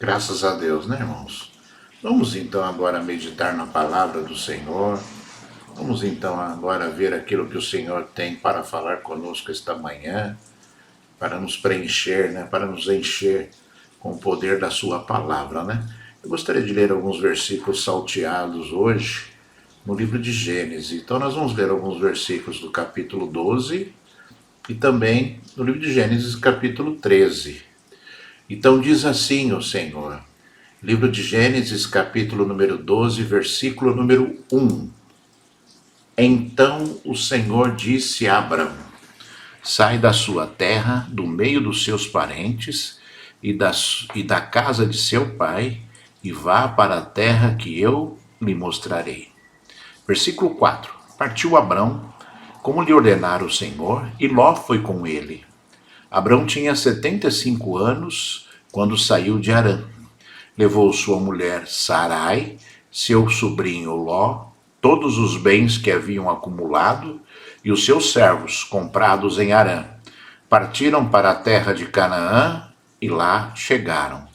Graças a Deus, né, irmãos? Vamos então agora meditar na palavra do Senhor. Vamos então agora ver aquilo que o Senhor tem para falar conosco esta manhã, para nos preencher, né, para nos encher com o poder da sua palavra, né? Eu gostaria de ler alguns versículos salteados hoje no livro de Gênesis. Então nós vamos ler alguns versículos do capítulo 12 e também no livro de Gênesis, capítulo 13. Então diz assim o Senhor, livro de Gênesis, capítulo número 12, versículo número 1. Então o Senhor disse a Abrão: sai da sua terra, do meio dos seus parentes e da casa de seu pai, e vá para a terra que eu lhe mostrarei. Versículo 4. Partiu Abrão, como lhe ordenara o Senhor, e Ló foi com ele. Abrão tinha 75 anos quando saiu de Harã. Levou sua mulher Sarai, seu sobrinho Ló, todos os bens que haviam acumulado e os seus servos comprados em Harã. Partiram para a terra de Canaã e lá chegaram.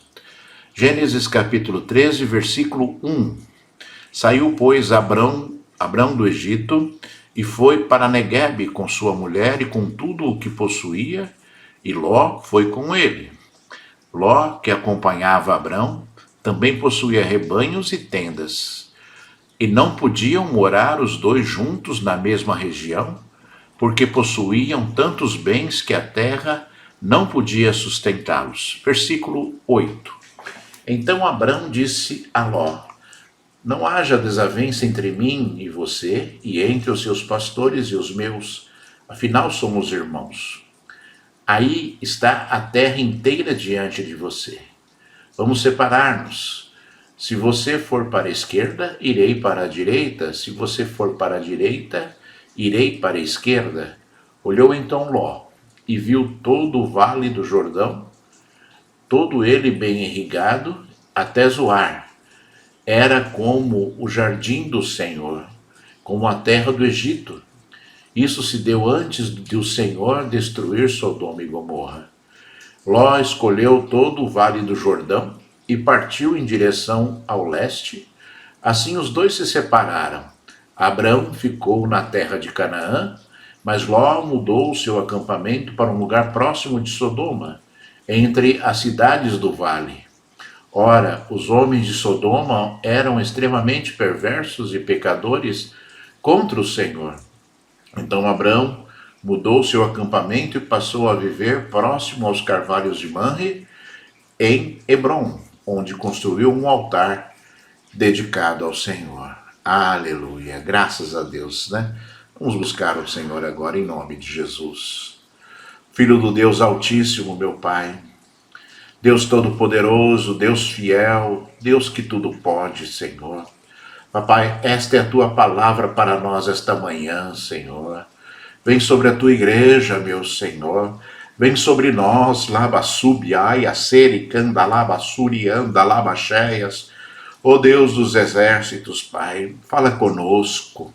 Gênesis capítulo 13, versículo 1. Saiu, pois, Abrão do Egito e foi para Neguebe com sua mulher e com tudo o que possuía, e Ló foi com ele. Ló, que acompanhava Abrão, também possuía rebanhos e tendas. E não podiam morar os dois juntos na mesma região, porque possuíam tantos bens que a terra não podia sustentá-los. Versículo 8. Então Abrão disse a Ló: não haja desavença entre mim e você, e entre os seus pastores e os meus, afinal somos irmãos. Aí está a terra inteira diante de você. Vamos separar-nos. Se você for para a esquerda, irei para a direita. Se você for para a direita, irei para a esquerda. Olhou então Ló e viu todo o vale do Jordão, todo ele bem irrigado, até Zoar. Era como o jardim do Senhor, como a terra do Egito. Isso se deu antes de o Senhor destruir Sodoma e Gomorra. Ló escolheu todo o vale do Jordão e partiu em direção ao leste. Assim os dois se separaram. Abrão ficou na terra de Canaã, mas Ló mudou o seu acampamento para um lugar próximo de Sodoma, entre as cidades do vale. Ora, os homens de Sodoma eram extremamente perversos e pecadores contra o Senhor. Então Abrão mudou seu acampamento e passou a viver próximo aos carvalhos de Manre, em Hebrom, onde construiu um altar dedicado ao Senhor. Aleluia, graças a Deus, né? Vamos buscar o Senhor agora em nome de Jesus. Filho do Deus Altíssimo, meu Pai, Deus Todo-Poderoso, Deus fiel, Deus que tudo pode, Senhor. Papai, esta é a tua palavra para nós esta manhã, Senhor. Vem sobre a tua igreja, meu Senhor. Vem sobre nós, labassubiai, aceri, candalabassuri, andalabacheias. Ó Deus dos exércitos, Pai, fala conosco.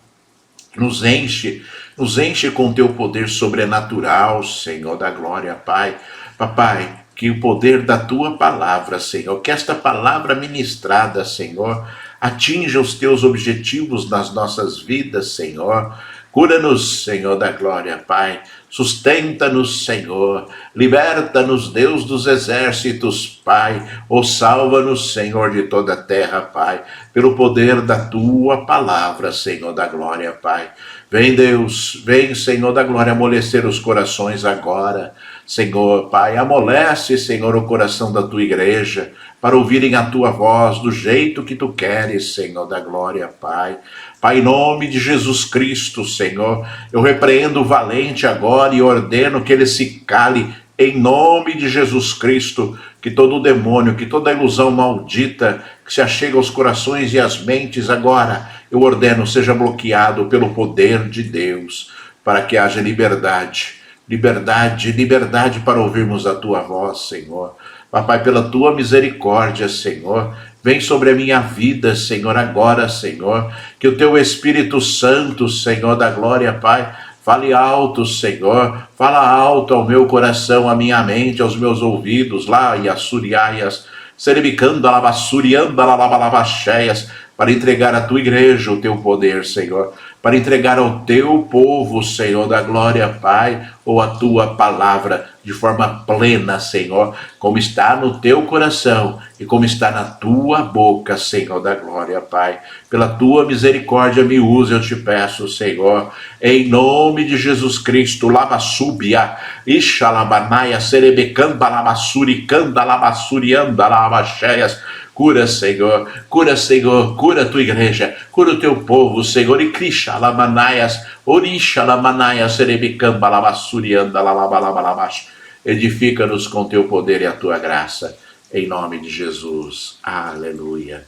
Nos enche com teu poder sobrenatural, Senhor da glória, Pai. Papai, que o poder da tua palavra, Senhor, que esta palavra ministrada, Senhor, atinja os teus objetivos nas nossas vidas, Senhor. Cura-nos, Senhor da glória, Pai. Sustenta-nos, Senhor. Liberta-nos, Deus dos exércitos, Pai. Ou salva-nos, Senhor, de toda a terra, Pai. Pelo poder da tua palavra, Senhor da glória, Pai. Vem, Deus, vem, Senhor da glória, amolecer os corações agora. Senhor, Pai, amolece, Senhor, o coração da tua igreja, para ouvirem a tua voz do jeito que tu queres, Senhor da glória, Pai. Pai, em nome de Jesus Cristo, Senhor, eu repreendo o valente agora e ordeno que ele se cale, em nome de Jesus Cristo, que todo demônio, que toda ilusão maldita que se achega aos corações e às mentes agora, eu ordeno seja bloqueado pelo poder de Deus, para que haja liberdade, liberdade, liberdade para ouvirmos a tua voz, Senhor. Papai, pela tua misericórdia, Senhor, vem sobre a minha vida, Senhor, agora, Senhor, que o teu Espírito Santo, Senhor da glória, Pai, fale alto, Senhor, fala alto ao meu coração, à minha mente, aos meus ouvidos, lá e as suriaias, serebicando alabassuriando alabalabacheias, para entregar à tua igreja o teu poder, Senhor, para entregar ao teu povo, Senhor, da glória, Pai, ou a tua palavra de forma plena, Senhor, como está no teu coração e como está na tua boca, Senhor, da glória, Pai. Pela tua misericórdia me use, eu te peço, Senhor, em nome de Jesus Cristo, lavassúbia, ixalabanaia, serebecamba, lavassuricanda, lavassurianda, lavacheias. Cura, Senhor, cura a tua igreja, cura o teu povo, Senhor, e Krisha, lamanaias, orisha, lamanaias, serebicamba, lavassurianda, lalabalabalabash. Edifica-nos com teu poder e a tua graça, em nome de Jesus. Aleluia.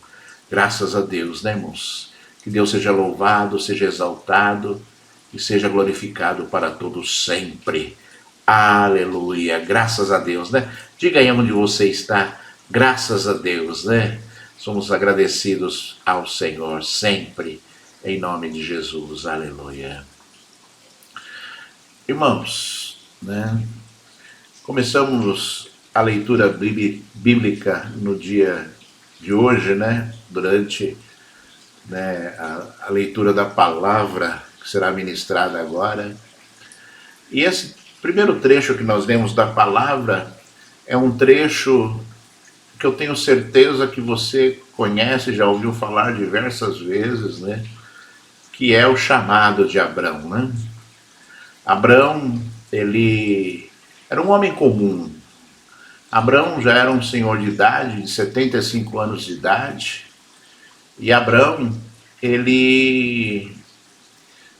Graças a Deus, né, irmãos? Que Deus seja louvado, seja exaltado e seja glorificado para todos sempre. Aleluia. Graças a Deus, né? Diga aí onde você está. Graças a Deus, né? Somos agradecidos ao Senhor sempre, em nome de Jesus. Aleluia. Irmãos, né? Começamos a leitura bíblica no dia de hoje, né? Durante, né, a leitura da palavra que será ministrada agora. E esse primeiro trecho que nós lemos da palavra é um trecho que eu tenho certeza que você conhece, já ouviu falar diversas vezes, né? Que é o chamado de Abrão, né? Abrão, ele era um homem comum. Abrão já era um senhor de idade, de 75 anos de idade. E Abrão, ele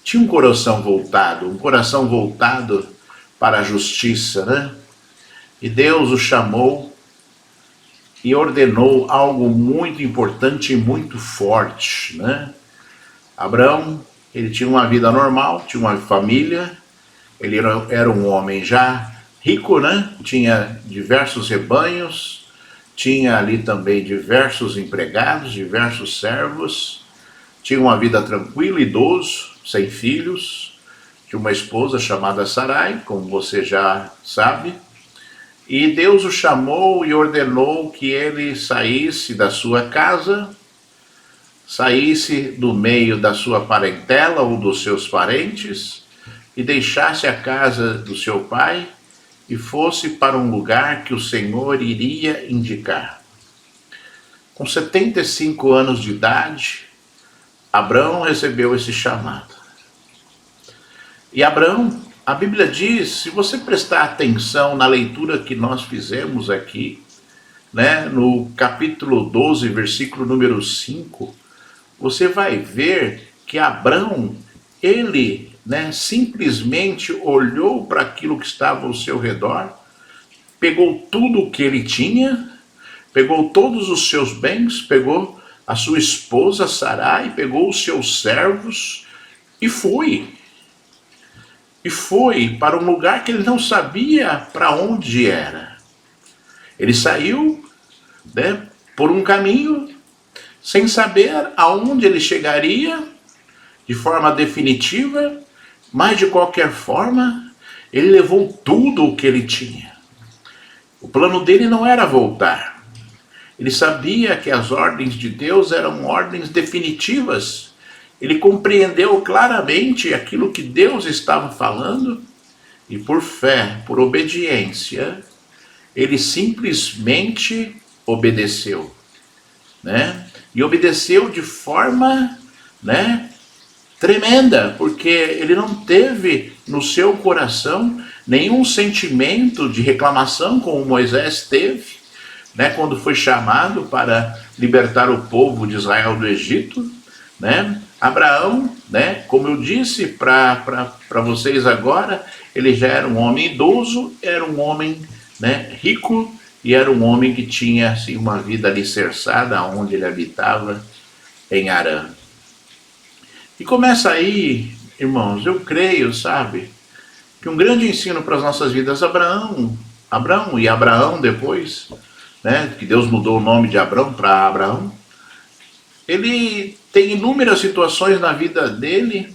tinha um coração voltado para a justiça, né? E Deus o chamou e ordenou algo muito importante e muito forte, né? Abrão, ele tinha uma vida normal, tinha uma família, ele era um homem já rico, né? Tinha diversos rebanhos, tinha ali também diversos empregados, diversos servos, tinha uma vida tranquila, idoso, sem filhos, tinha uma esposa chamada Sarai, como você já sabe. E Deus o chamou e ordenou que ele saísse da sua casa, saísse do meio da sua parentela ou dos seus parentes e deixasse a casa do seu pai e fosse para um lugar que o Senhor iria indicar. Com 75 anos de idade, Abrão recebeu esse chamado. E Abrão, a Bíblia diz, se você prestar atenção na leitura que nós fizemos aqui, né, no capítulo 12, versículo número 5, você vai ver que Abrão, ele, né, simplesmente olhou para aquilo que estava ao seu redor, pegou tudo o que ele tinha, pegou todos os seus bens, pegou a sua esposa Sarai, pegou os seus servos e foi. E foi para um lugar que ele não sabia para onde era. Ele saiu, né, por um caminho, sem saber aonde ele chegaria de forma definitiva, mas de qualquer forma, ele levou tudo o que ele tinha. O plano dele não era voltar. Ele sabia que as ordens de Deus eram ordens definitivas. Ele compreendeu claramente aquilo que Deus estava falando e por fé, por obediência, ele simplesmente obedeceu, né? E obedeceu de forma, né, tremenda, porque ele não teve no seu coração nenhum sentimento de reclamação como Moisés teve, né, quando foi chamado para libertar o povo de Israel do Egito, né? Abraão, né, como eu disse para vocês agora, ele já era um homem idoso, era um homem, né, rico, e era um homem que tinha assim, uma vida alicerçada onde ele habitava, em Harã. E começa aí, irmãos, eu creio, sabe, que um grande ensino para as nossas vidas, Abraão e Abraão depois, né, que Deus mudou o nome de Abrão para Abraão, ele tem inúmeras situações na vida dele,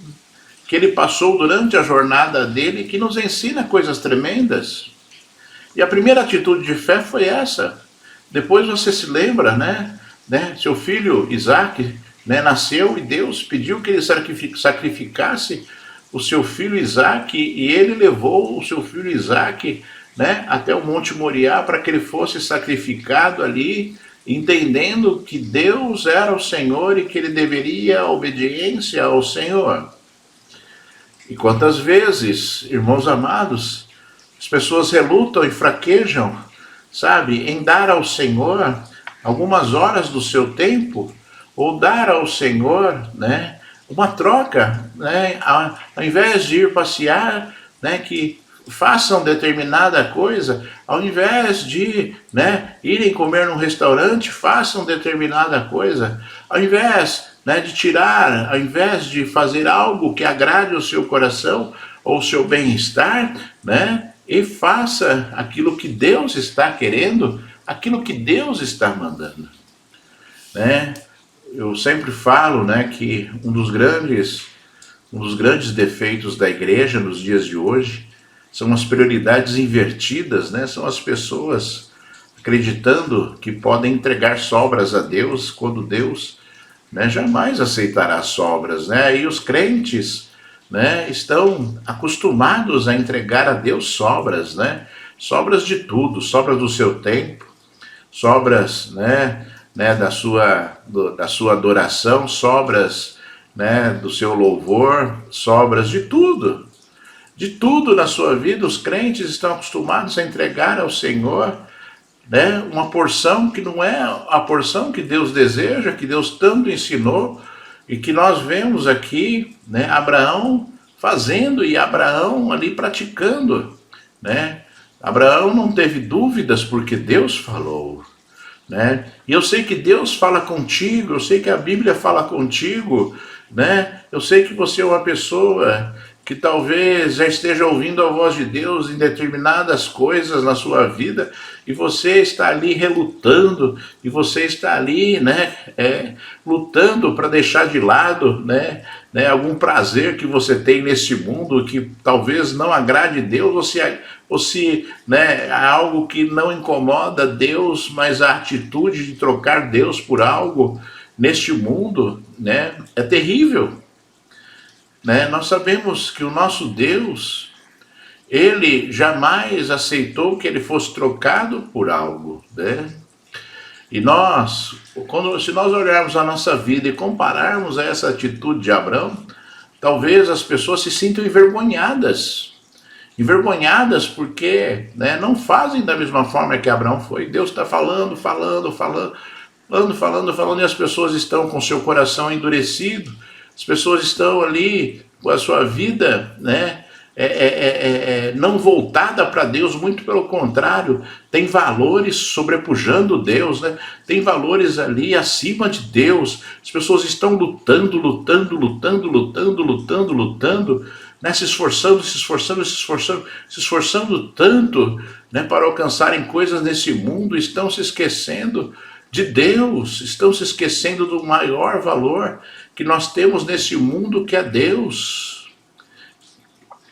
que ele passou durante a jornada dele, que nos ensina coisas tremendas. E a primeira atitude de fé foi essa, Depois você se lembra, né? Seu filho Isaac, né, nasceu e Deus pediu que ele sacrificasse o seu filho Isaac e ele levou o seu filho Isaac, né, até o Monte Moriá para que ele fosse sacrificado ali, entendendo que Deus era o Senhor e que ele deveria obediência ao Senhor. E quantas vezes, irmãos amados, as pessoas relutam e fraquejam, sabe, em dar ao Senhor algumas horas do seu tempo, ou dar ao Senhor, né, uma troca, né, ao invés de ir passear, né, que façam determinada coisa, ao invés de, né, irem comer num restaurante, façam determinada coisa, ao invés, né, de tirar, ao invés de fazer algo que agrade o seu coração ou o seu bem-estar, né, e faça aquilo que Deus está querendo, aquilo que Deus está mandando, né? Eu sempre falo, né, que um dos grandes defeitos da igreja nos dias de hoje são as prioridades invertidas, né? São as pessoas acreditando que podem entregar sobras a Deus quando Deus, né, jamais aceitará sobras, né? E os crentes, né, estão acostumados a entregar a Deus sobras, né? Sobras de tudo, sobras do seu tempo, sobras, né, da sua adoração, sobras, né, do seu louvor, sobras de tudo na sua vida. Os crentes estão acostumados a entregar ao Senhor, né, uma porção que não é a porção que Deus deseja, que Deus tanto ensinou, e que nós vemos aqui, né, Abraão fazendo e Abraão ali praticando, né? Abraão não teve dúvidas porque Deus falou, né? E eu sei que Deus fala contigo, eu sei que a Bíblia fala contigo, né? Eu sei que você é uma pessoa que talvez já esteja ouvindo a voz de Deus em determinadas coisas na sua vida, e você está ali relutando, e você está ali, né, lutando para deixar de lado, né, algum prazer que você tem nesse mundo que talvez não agrade Deus, ou se, né, há algo que não incomoda Deus, mas a atitude de trocar Deus por algo neste mundo, né, é terrível. Né? Nós sabemos que o nosso Deus, ele jamais aceitou que ele fosse trocado por algo, né? E nós, se nós olharmos a nossa vida e compararmos a essa atitude de Abraão, talvez as pessoas se sintam envergonhadas porque, né, não fazem da mesma forma que Abraão foi. Deus está falando, e as pessoas estão com seu coração endurecido. As pessoas estão ali com a sua vida, né, não voltada para Deus, muito pelo contrário, tem valores sobrepujando Deus, né? Tem valores ali acima de Deus. As pessoas estão lutando, né, se esforçando tanto, né, para alcançarem coisas nesse mundo, estão se esquecendo de Deus, estão se esquecendo do maior valor que nós temos nesse mundo, que é Deus.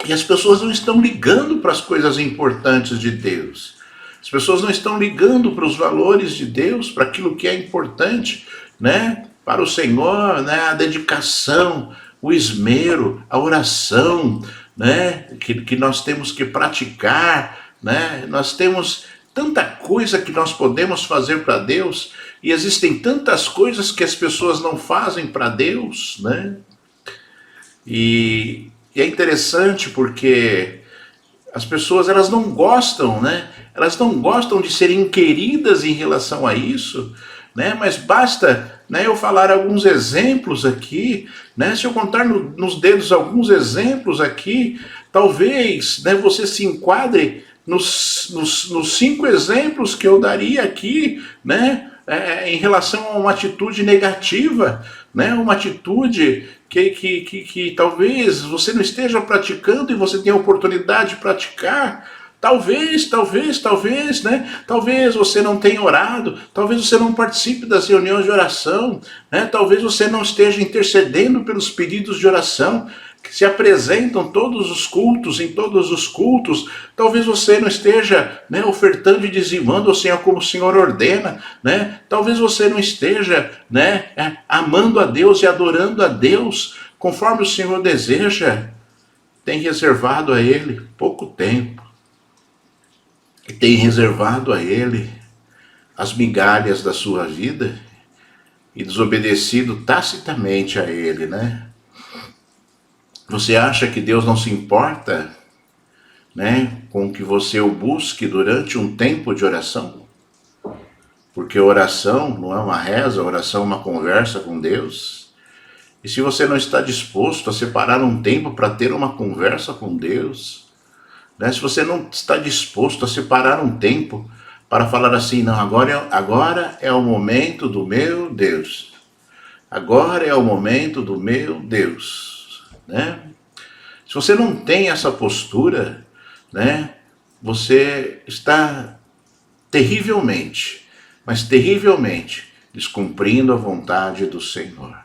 E as pessoas não estão ligando para as coisas importantes de Deus. As pessoas não estão ligando para os valores de Deus, para aquilo que é importante, né, para o Senhor, né, a dedicação, o esmero, a oração, né, que nós temos que praticar, né? Nós temos tanta coisa que nós podemos fazer para Deus, e existem tantas coisas que as pessoas não fazem para Deus, né? E é interessante porque as pessoas, elas não gostam, né? Elas não gostam de serem queridas em relação a isso, né? Mas basta, né, eu falar alguns exemplos aqui, né? Se eu contar nos dedos alguns exemplos aqui, talvez, né, você se enquadre nos 5 exemplos que eu daria aqui, né, em relação a uma atitude negativa, né, uma atitude que talvez você não esteja praticando e você tenha a oportunidade de praticar. Talvez, né? Talvez você não tenha orado, talvez você não participe das reuniões de oração, né? Talvez você não esteja intercedendo pelos pedidos de oração. que se apresentam todos os cultos, em todos os cultos. Talvez você não esteja, né, ofertando e dizimando assim como o Senhor ordena, né? Talvez você não esteja, né, amando a Deus e adorando a Deus conforme o Senhor deseja. Tem reservado a Ele pouco tempo. E tem reservado a Ele as migalhas da sua vida e desobedecido tacitamente a Ele, né? Você acha que Deus não se importa, né, com que você o busque durante um tempo de oração? Porque oração não é uma reza, oração é uma conversa com Deus. E se você não está disposto a separar um tempo para ter uma conversa com Deus, né, se você não está disposto a separar um tempo para falar assim, não, agora é o momento do meu Deus. Agora é o momento do meu Deus, né? Se você não tem essa postura, né, você está terrivelmente, mas terrivelmente descumprindo a vontade do Senhor,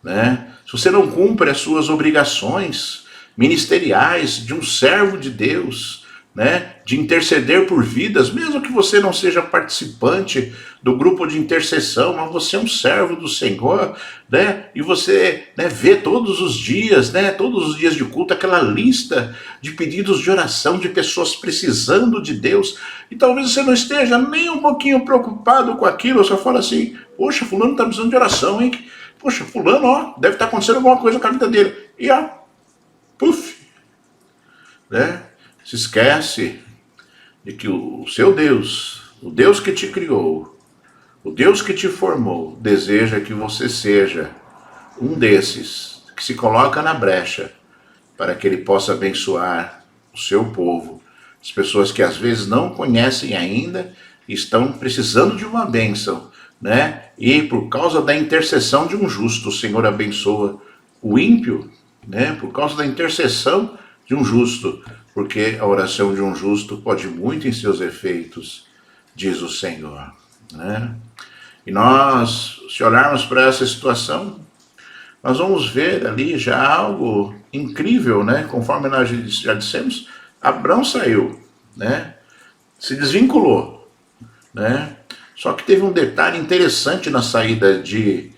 né? Se você não cumpre as suas obrigações ministeriais de um servo de Deus, né, de interceder por vidas, mesmo que você não seja participante do grupo de intercessão, mas você é um servo do Senhor, né, e você, né, vê todos os dias, né, todos os dias de culto, aquela lista de pedidos de oração de pessoas precisando de Deus, e talvez você não esteja nem um pouquinho preocupado com aquilo, você fala assim, poxa, fulano está precisando de oração, hein? Poxa, fulano, ó, deve estar acontecendo alguma coisa com a vida dele, e ó, puf, né? Se esquece de que o seu Deus, o Deus que te criou, o Deus que te formou, deseja que você seja um desses que se coloca na brecha para que ele possa abençoar o seu povo, as pessoas que às vezes não conhecem ainda e estão precisando de uma bênção, né? E por causa da intercessão de um justo, o Senhor abençoa o ímpio, né? Por causa da intercessão de um justo, porque a oração de um justo pode muito em seus efeitos, diz o Senhor, né? E nós, se olharmos para essa situação, nós vamos ver ali já algo incrível, né? Conforme nós já dissemos, Abrão saiu, né? Se desvinculou, né? Só que teve um detalhe interessante na saída de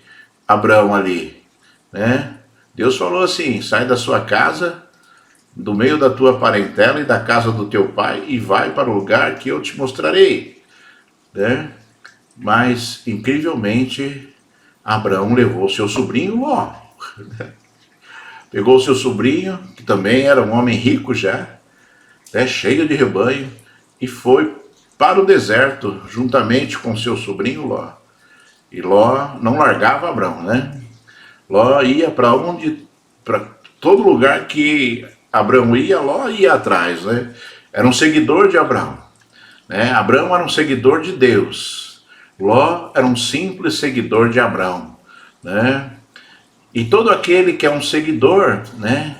Abrão ali, né? Deus falou assim, sai da sua casa, do meio da tua parentela e da casa do teu pai, e vai para o lugar que eu te mostrarei, né? Mas, incrivelmente, Abraão levou seu sobrinho Ló. Pegou seu sobrinho, que também era um homem rico já, né, cheio de rebanho, e foi para o deserto, juntamente com seu sobrinho Ló. E Ló não largava Abraão, né? Ló ia para todo lugar que Abraão ia, Ló ia atrás, né? Era um seguidor de Abraão, né? Abraão era um seguidor de Deus. Ló era um simples seguidor de Abraão, né? E todo aquele que é um seguidor, né,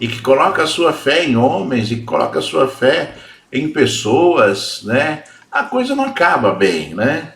e que coloca a sua fé em homens, e que coloca a sua fé em pessoas, né, a coisa não acaba bem, né?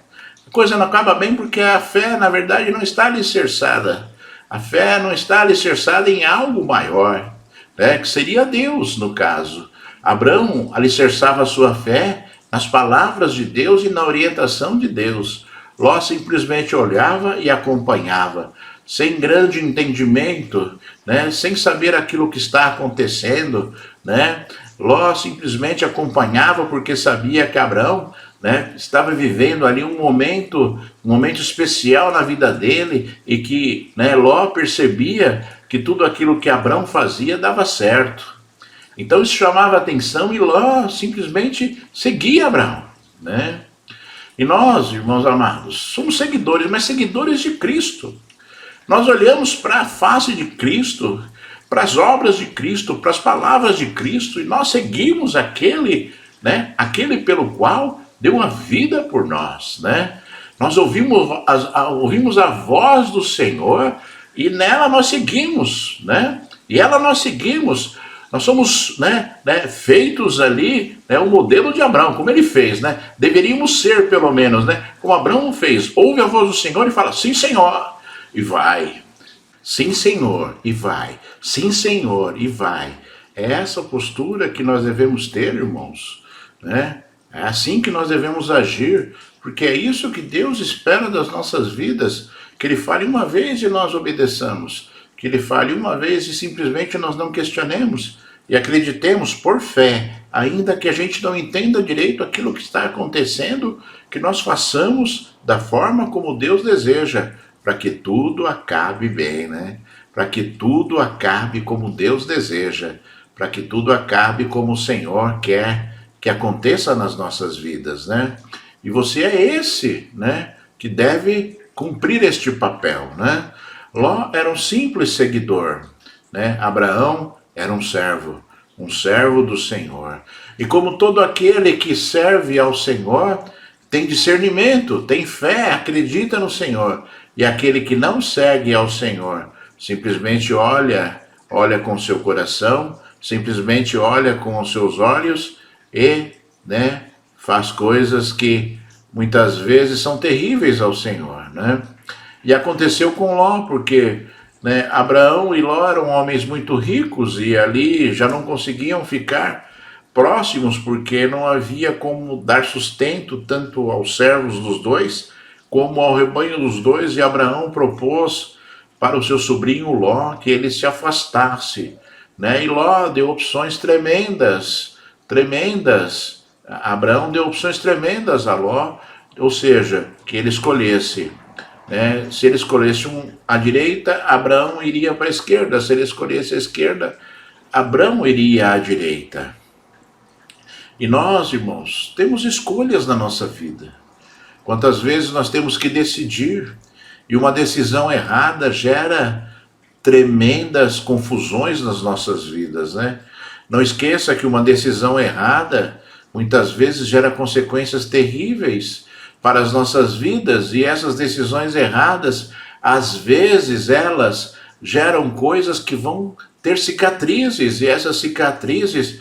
A coisa não acaba bem porque a fé, na verdade, não está alicerçada. A fé não está alicerçada em algo maior, né, que seria Deus, no caso. Abraão alicerçava a sua fé nas palavras de Deus e na orientação de Deus. Ló simplesmente olhava e acompanhava, sem grande entendimento, né, sem saber aquilo que está acontecendo, né? Ló simplesmente acompanhava porque sabia que Abraão, né, estava vivendo ali um momento especial na vida dele, e que, né, Ló percebia que tudo aquilo que Abraão fazia dava certo. Então isso chamava atenção e Ló simplesmente seguia Abraão, né? E nós, irmãos amados, somos seguidores, mas seguidores de Cristo. Nós olhamos para a face de Cristo, para as obras de Cristo, para as palavras de Cristo, e nós seguimos aquele, né, aquele pelo qual deu a vida por nós, né? Nós ouvimos a voz do Senhor e nela nós seguimos, né? E ela nós seguimos. Nós somos, né, feitos ali, né, o modelo de Abraão, como ele fez, né? Deveríamos ser, pelo menos, né, como Abraão fez. Ouve a voz do Senhor e fala, sim, Senhor, e vai. Sim, Senhor, e vai. Sim, Senhor, e vai. É essa postura que nós devemos ter, irmãos, né? É assim que nós devemos agir, porque é isso que Deus espera das nossas vidas, que Ele fale uma vez e nós obedeçamos, que Ele fale uma vez e simplesmente nós não questionemos e acreditemos por fé, ainda que a gente não entenda direito aquilo que está acontecendo, que nós façamos da forma como Deus deseja, para que tudo acabe bem, né? Para que tudo acabe como Deus deseja, para que tudo acabe como o Senhor quer que aconteça nas nossas vidas, né? E você é esse, né, que deve cumprir este papel, né? Ló era um simples seguidor, né? Abraão era um servo do Senhor. E como todo aquele que serve ao Senhor tem discernimento, tem fé, acredita no Senhor. E aquele que não segue ao Senhor, simplesmente olha com seu coração, simplesmente olha com os seus olhos e, né, faz coisas que muitas vezes são terríveis ao Senhor, né? E aconteceu com Ló, porque, né, Abraão e Ló eram homens muito ricos e ali já não conseguiam ficar próximos porque não havia como dar sustento tanto aos servos dos dois como ao rebanho dos dois, e Abraão propôs para o seu sobrinho Ló que ele se afastasse, né? E Ló deu opções tremendas, tremendas. Abraão deu opções tremendas a Ló, ou seja, que ele escolhesse, né? Se ele escolhesse a direita, Abraão iria para a esquerda. Se ele escolhesse a esquerda, Abraão iria à direita. E nós, irmãos, temos escolhas na nossa vida. Quantas vezes nós temos que decidir, e uma decisão errada gera tremendas confusões nas nossas vidas, né? Não esqueça que uma decisão errada muitas vezes gera consequências terríveis para as nossas vidas, e essas decisões erradas, às vezes elas geram coisas que vão ter cicatrizes, e essas cicatrizes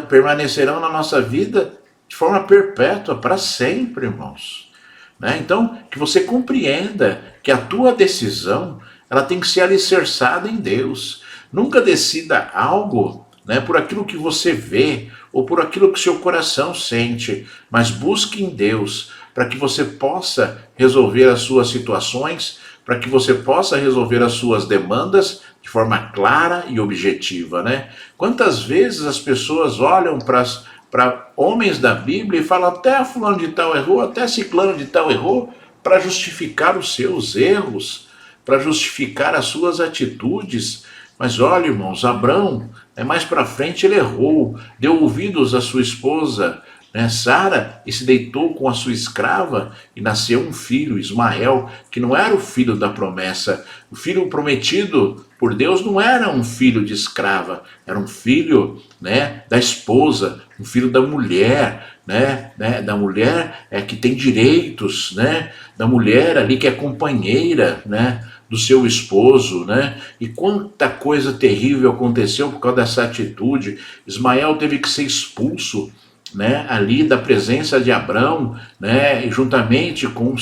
permanecerão na nossa vida de forma perpétua, para sempre, irmãos. Né? Então, que você compreenda que a tua decisão ela tem que ser alicerçada em Deus. Nunca decida algo, né, por aquilo que você vê ou por aquilo que seu coração sente, mas busque em Deus para que você possa resolver as suas situações, para que você possa resolver as suas demandas de forma clara e objetiva, né? Quantas vezes as pessoas olham para homens da Bíblia e falam até fulano de tal errou, até ciclano de tal errou, para justificar os seus erros, para justificar as suas atitudes. Mas olha, irmãos, Abrão, mais para frente ele errou, deu ouvidos à sua esposa, né, Sara, e se deitou com a sua escrava, e nasceu um filho, Ismael, que não era o filho da promessa. O filho prometido por Deus não era um filho de escrava, era um filho, né, da esposa, um filho da mulher, né, da mulher que tem direitos, né, da mulher ali que é companheira, né, do seu esposo, né? E quanta coisa terrível aconteceu por causa dessa atitude. Ismael teve que ser expulso, né, ali da presença de Abrão, né, e juntamente com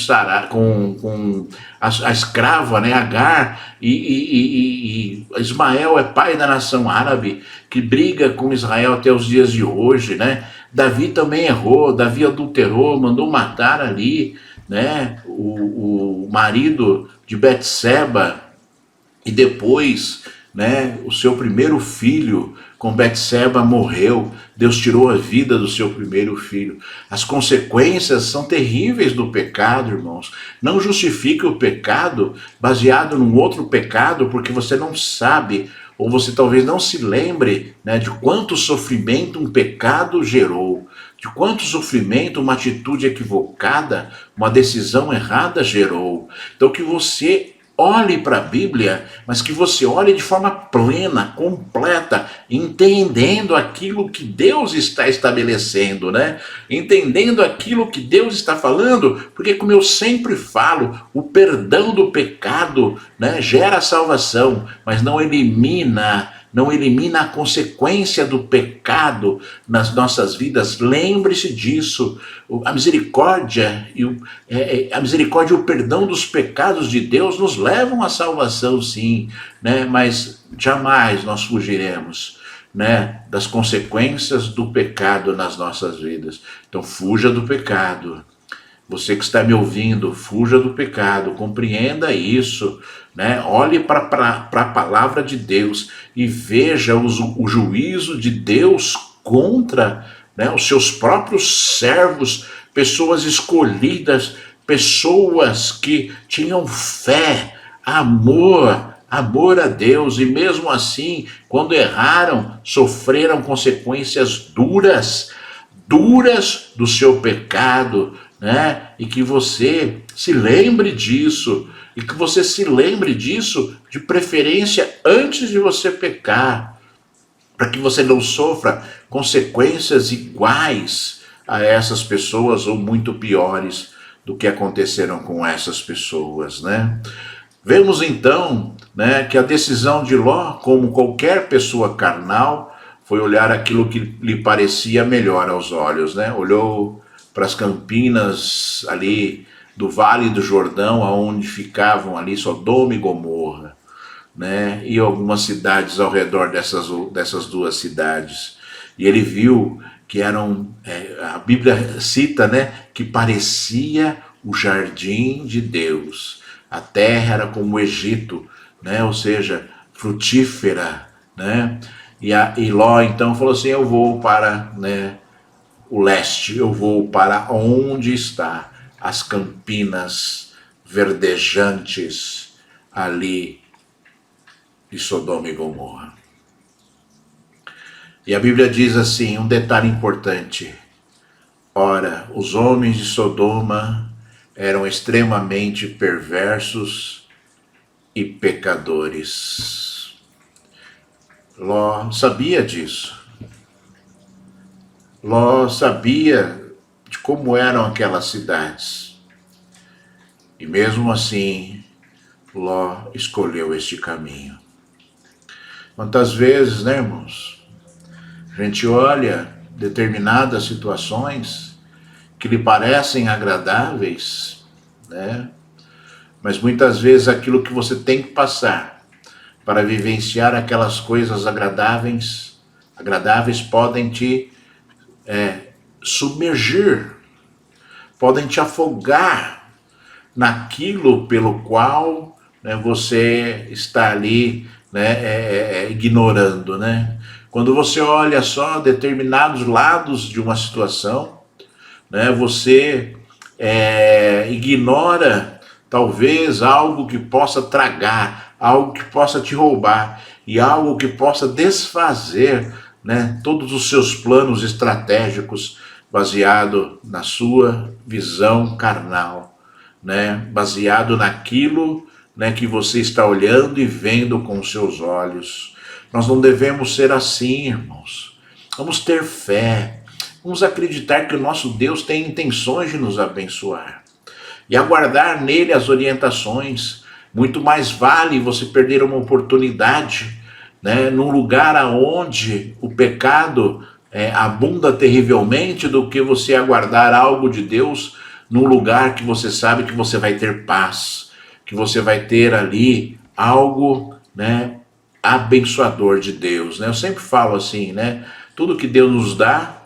a escrava, né, Agar, e Ismael é pai da nação árabe, que briga com Israel até os dias de hoje, né? Davi também errou, Davi adulterou, mandou matar ali, né, o marido de Betseba, e depois, né, o seu primeiro filho com Betseba morreu. Deus tirou a vida do seu primeiro filho. As consequências são terríveis do pecado, irmãos. Não justifique o pecado baseado num outro pecado, porque você não sabe, ou você talvez não se lembre, né, de quanto sofrimento um pecado gerou, de quanto sofrimento uma atitude equivocada, uma decisão errada gerou. Então que você olhe para a Bíblia, mas que você olhe de forma plena, completa, entendendo aquilo que Deus está estabelecendo, né? Entendendo aquilo que Deus está falando, porque como eu sempre falo, o perdão do pecado, né, gera salvação, mas não elimina, não elimina a consequência do pecado nas nossas vidas. Lembre-se disso. A misericórdia e o perdão dos pecados de Deus nos levam à salvação, sim, né? Mas jamais nós fugiremos, né, das consequências do pecado nas nossas vidas. Então fuja do pecado. Você que está me ouvindo, fuja do pecado, compreenda isso, né? Olhe para a palavra de Deus e veja o juízo de Deus contra, né, os seus próprios servos, pessoas escolhidas, pessoas que tinham fé, amor a Deus, e mesmo assim, quando erraram, sofreram consequências duras do seu pecado, né? E que você se lembre disso, e que você se lembre disso de preferência antes de você pecar, para que você não sofra consequências iguais a essas pessoas ou muito piores do que aconteceram com essas pessoas, né? Vemos então, né, que a decisão de Ló, como qualquer pessoa carnal, foi olhar aquilo que lhe parecia melhor aos olhos, né? Olhou para as campinas ali do Vale do Jordão, aonde ficavam ali Sodoma e Gomorra, né? E algumas cidades ao redor dessas duas cidades. E ele viu que eram, a Bíblia cita, né, que parecia o jardim de Deus. A terra era como o Egito, né? Ou seja, frutífera, né? E Ló então falou assim: eu vou para, né, o leste, eu vou para onde está as campinas verdejantes ali de Sodoma e Gomorra. E a Bíblia diz assim, um detalhe importante: ora, os homens de Sodoma eram extremamente perversos e pecadores. Ló sabia disso. Ló sabia de como eram aquelas cidades. E mesmo assim, Ló escolheu este caminho. Quantas vezes, né, irmãos, a gente olha determinadas situações que lhe parecem agradáveis, né? Mas muitas vezes aquilo que você tem que passar para vivenciar aquelas coisas agradáveis podem te submergir, podem te afogar naquilo pelo qual, né, você está ali, né, ignorando, né? Quando você olha só determinados lados de uma situação, né, você ignora talvez algo que possa tragar, algo que possa te roubar e algo que possa desfazer, né, todos os seus planos estratégicos baseado na sua visão carnal, né, baseado naquilo, né, que você está olhando e vendo com os seus olhos. Nós não devemos ser assim, irmãos. Vamos ter fé. Vamos acreditar que o nosso Deus tem intenções de nos abençoar e aguardar nele as orientações. Muito mais vale você perder uma oportunidade, né, num lugar aonde o pecado abunda terrivelmente, do que você aguardar algo de Deus num lugar que você sabe que você vai ter paz, que você vai ter ali algo, né, abençoador de Deus, né? Eu sempre falo assim, né? Tudo que Deus nos dá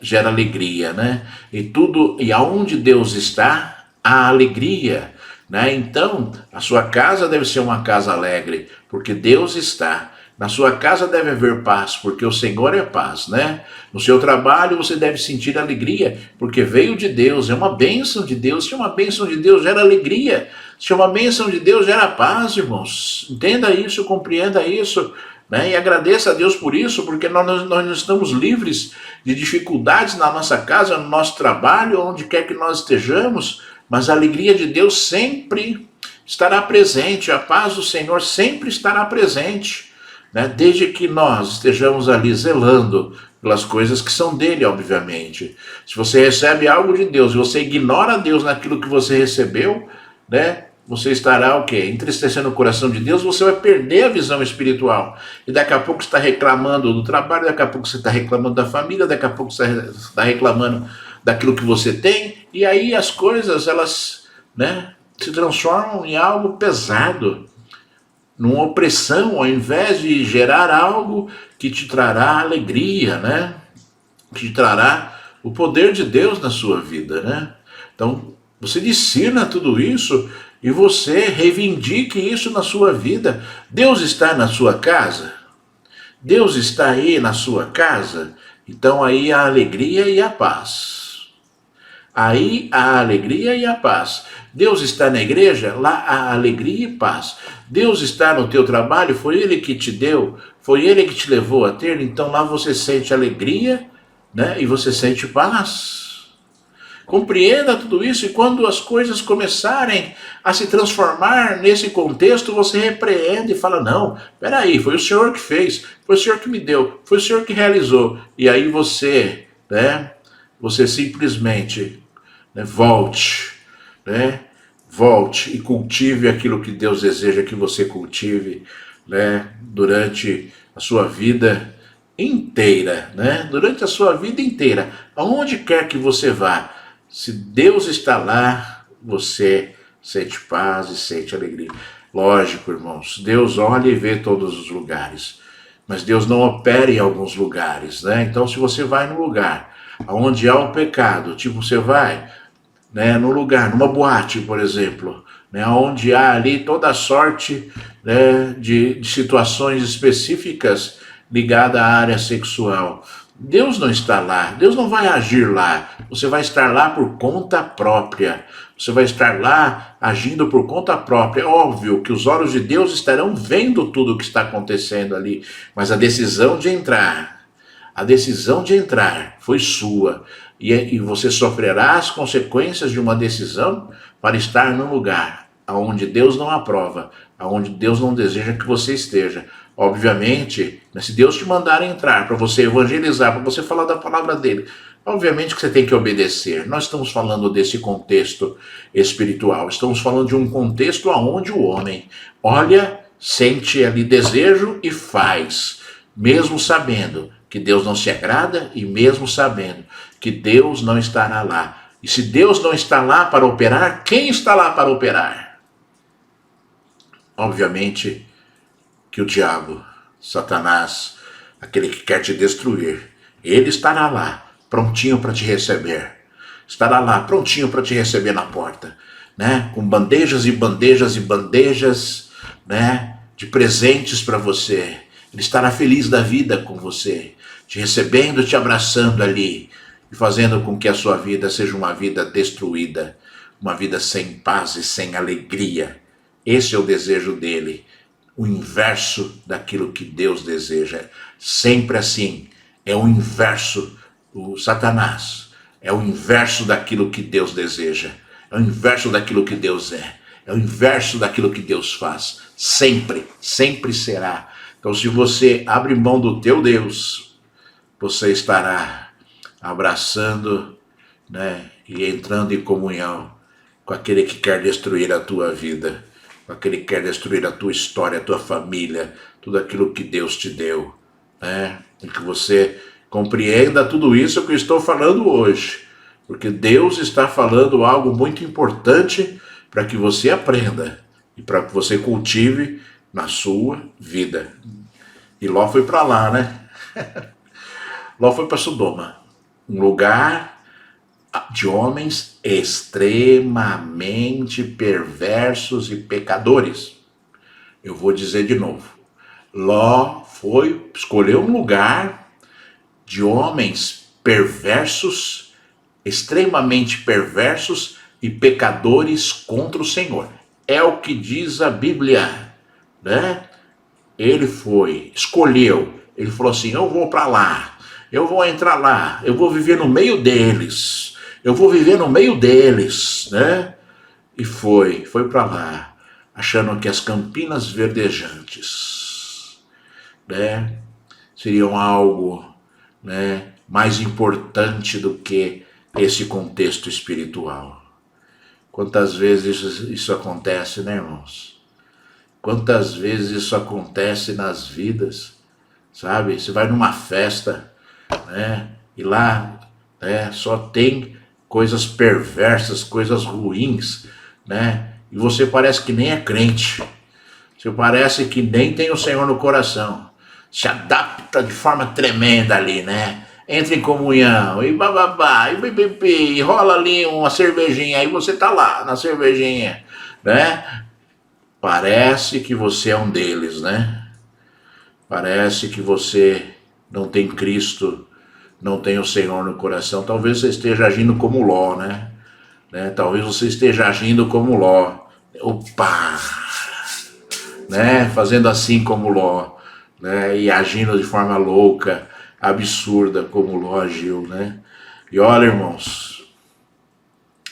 gera alegria, né? E aonde Deus está, há alegria, né? Então, a sua casa deve ser uma casa alegre, porque Deus está. Na sua casa deve haver paz, porque o Senhor é paz, né? No seu trabalho você deve sentir alegria, porque veio de Deus, é uma bênção de Deus. Se uma bênção de Deus gera alegria, se uma bênção de Deus gera paz, irmãos. Entenda isso, compreenda isso, né? E agradeça a Deus por isso, porque nós não estamos livres de dificuldades na nossa casa, no nosso trabalho, onde quer que nós estejamos, mas a alegria de Deus sempre estará presente, a paz do Senhor sempre estará presente, né? Desde que nós estejamos ali zelando pelas coisas que são dele, obviamente. Se você recebe algo de Deus e você ignora Deus naquilo que você recebeu, né, você estará o quê? Entristecendo o coração de Deus, você vai perder a visão espiritual. E daqui a pouco você está reclamando do trabalho, daqui a pouco você está reclamando da família, daqui a pouco você está reclamando daquilo que você tem, e aí as coisas, elas, né, se transformam em algo pesado, numa opressão, ao invés de gerar algo que te trará alegria, né? Que te trará o poder de Deus na sua vida, né? Então, você discirna tudo isso e você reivindique isso na sua vida. Deus está na sua casa? Deus está aí na sua casa? Então aí a alegria e a paz. Aí a alegria e a paz. Deus está na igreja? Lá há alegria e paz. Deus está no teu trabalho? Foi Ele que te deu? Foi Ele que te levou a ter? Então lá você sente alegria, né? E você sente paz. Compreenda tudo isso e quando as coisas começarem a se transformar nesse contexto, você repreende e fala, não, peraí, foi o Senhor que fez, foi o Senhor que me deu, foi o Senhor que realizou. E aí você, né, você simplesmente, né, volte, né, volte e cultive aquilo que Deus deseja que você cultive, né, durante a sua vida inteira, né, durante a sua vida inteira, aonde quer que você vá. Se Deus está lá, você sente paz e sente alegria. Lógico, irmãos, Deus olha e vê todos os lugares, mas Deus não opera em alguns lugares, né? Então, se você vai num lugar onde há o pecado, tipo você vai, né, num lugar, numa boate, por exemplo, né, onde há ali toda a sorte, né, de situações específicas ligadas à área sexual. Deus não está lá, Deus não vai agir lá, você vai estar lá por conta própria, você vai estar lá agindo por conta própria. É óbvio que os olhos de Deus estarão vendo tudo o que está acontecendo ali, mas a decisão de entrar foi sua, e você sofrerá as consequências de uma decisão para estar num lugar onde Deus não aprova, onde Deus não deseja que você esteja. Obviamente, se Deus te mandar entrar para você evangelizar, para você falar da palavra dele, obviamente que você tem que obedecer. Nós estamos falando desse contexto espiritual, estamos falando de um contexto onde o homem olha, sente ali desejo e faz, mesmo sabendo que Deus não se agrada e mesmo sabendo que Deus não estará lá. E se Deus não está lá para operar, quem está lá para operar? Obviamente que o diabo, Satanás, aquele que quer te destruir, ele estará lá, prontinho para te receber. Estará lá, prontinho para te receber na porta, né? Com bandejas e bandejas e bandejas, né, de presentes para você. Ele estará feliz da vida com você, te recebendo, te abraçando ali e fazendo com que a sua vida seja uma vida destruída, uma vida sem paz e sem alegria. Esse é o desejo dele, o inverso daquilo que Deus deseja. Sempre assim, é o inverso, o Satanás, é o inverso daquilo que Deus deseja, é o inverso daquilo que Deus é o inverso daquilo que Deus faz, sempre, sempre será. Então, se você abre mão do teu Deus, você estará abraçando, né, e entrando em comunhão com aquele que quer destruir a tua vida, com aquele que quer destruir a tua história, a tua família, tudo aquilo que Deus te deu, né? E que você compreenda tudo isso que eu estou falando hoje, porque Deus está falando algo muito importante para que você aprenda e para que você cultive na sua vida. E Ló foi para lá, né? Ló foi para Sodoma, um lugar de homens extremamente perversos e pecadores. Eu vou dizer de novo. Ló escolheu um lugar de homens perversos, extremamente perversos e pecadores contra o Senhor. É o que diz a Bíblia, né? Ele escolheu, ele falou assim, eu vou para lá, eu vou entrar lá, eu vou viver no meio deles, né? E foi para lá, achando que as campinas verdejantes, né, seriam algo, né, mais importante do que esse contexto espiritual. Quantas vezes isso acontece, né, irmãos? Quantas vezes isso acontece nas vidas, sabe? Você vai numa festa, né? E lá, né, só tem coisas perversas, coisas ruins, né? E você parece que nem é crente. Você parece que nem tem o Senhor no coração. Se adapta de forma tremenda ali, né? Entra em comunhão, e bababá, e pipipi, e rola ali uma cervejinha, aí você tá lá na cervejinha, né? Parece que você é um deles, né? Parece que você não tem Cristo, não tem o Senhor no coração. Talvez você esteja agindo como Ló, né? Talvez você esteja agindo como Ló. Opa! Né? Fazendo assim como Ló, né? E agindo de forma louca, absurda, como Ló agiu, né? E olha, irmãos,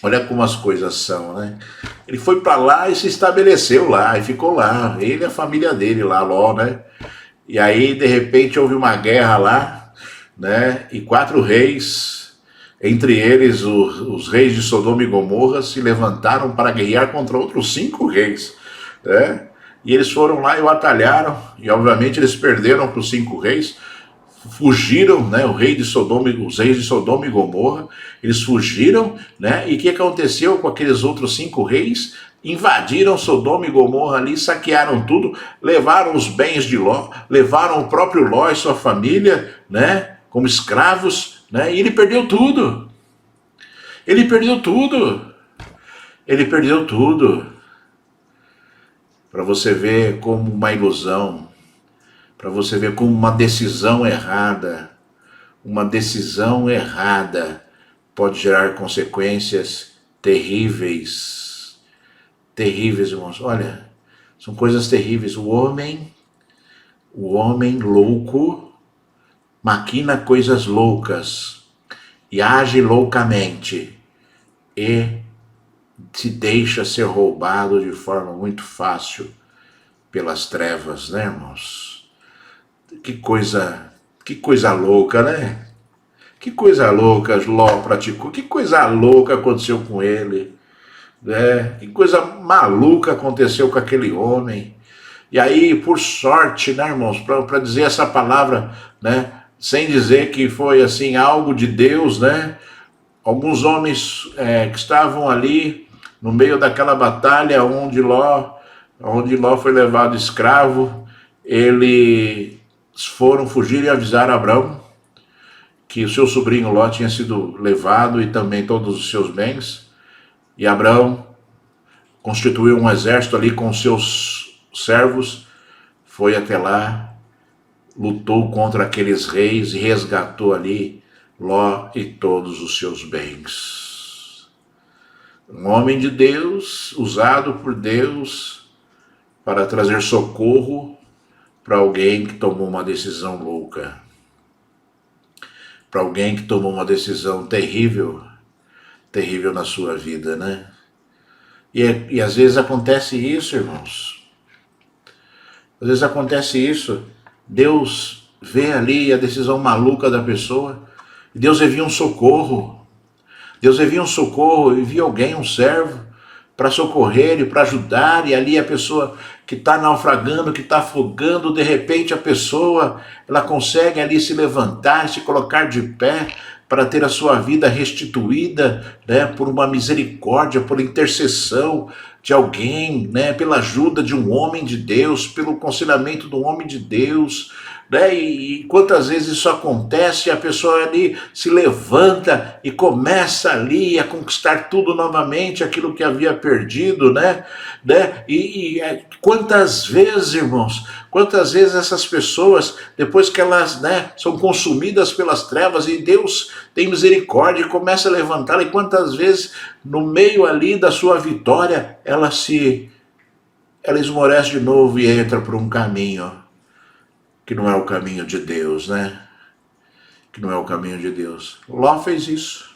olha como as coisas são, né? Ele foi para lá e se estabeleceu lá, e ficou lá, ele e a família dele lá, Ló, né? E aí, de repente, houve uma guerra lá, né? E 4 reis, entre eles os reis de Sodoma e Gomorra, se levantaram para guerrear contra outros 5 reis, né? E eles foram lá e batalharam, e obviamente eles perderam para os 5 reis, fugiram, né? Os reis de Sodoma e Gomorra, eles fugiram, né? E o que aconteceu com aqueles outros 5 reis? Invadiram Sodoma e Gomorra ali, saquearam tudo, levaram os bens de Ló, levaram o próprio Ló e sua família, né? Como escravos, né? E ele perdeu tudo. Ele perdeu tudo. Ele perdeu tudo. Para você ver como uma ilusão, para você ver como uma decisão errada pode gerar consequências terríveis. Terríveis, irmãos. Olha, são coisas terríveis. O homem louco maquina coisas loucas e age loucamente e se deixa ser roubado de forma muito fácil pelas trevas, né, irmãos? Que coisa louca, né? Que coisa louca Ló praticou, que coisa louca aconteceu com ele, né? Que coisa maluca aconteceu com aquele homem. E aí, por sorte, né, irmãos, para dizer essa palavra, né, sem dizer que foi assim algo de Deus, né? Alguns homens que estavam ali no meio daquela batalha onde Ló foi levado escravo, eles foram fugir e avisar Abrão que o seu sobrinho Ló tinha sido levado e também todos os seus bens. E Abrão constituiu um exército ali com seus servos, foi até lá, lutou contra aqueles reis e resgatou ali Ló e todos os seus bens. Um homem de Deus, usado por Deus para trazer socorro para alguém que tomou uma decisão louca, para alguém que tomou uma decisão terrível na sua vida, né? E às vezes acontece isso, irmãos. Às vezes acontece isso. Deus vê ali a decisão maluca da pessoa, e Deus envia um socorro. Deus envia um socorro, envia alguém, um servo, para socorrer e para ajudar, e ali a pessoa que está naufragando, que está afogando, de repente a pessoa, ela consegue ali se levantar, se colocar de pé, para ter a sua vida restituída, né, por uma misericórdia, por intercessão de alguém, né, pela ajuda de um homem de Deus, pelo aconselhamento de um homem de Deus, né, e quantas vezes isso acontece, a pessoa ali se levanta e começa ali a conquistar tudo novamente, aquilo que havia perdido, né, e quantas vezes, irmãos, quantas vezes essas pessoas, depois que elas, né, são consumidas pelas trevas e Deus tem misericórdia e começa a levantar, e quantas vezes no meio ali da sua vitória ela esmorece de novo e entra por um caminho que não é o caminho de Deus, né? Que não é o caminho de Deus. Ló fez isso.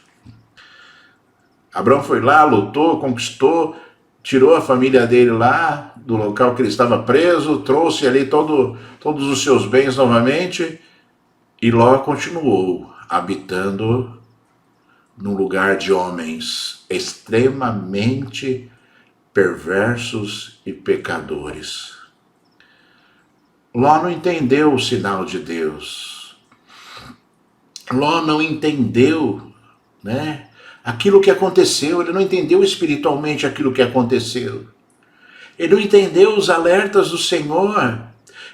Abrão foi lá, lutou, conquistou, tirou a família dele lá do local que ele estava preso, trouxe ali todos os seus bens novamente, e Ló continuou habitando num lugar de homens extremamente perversos e pecadores. Ló não entendeu o sinal de Deus. Ló não entendeu, né, aquilo que aconteceu. Ele não entendeu espiritualmente aquilo que aconteceu. Ele não entendeu os alertas do Senhor.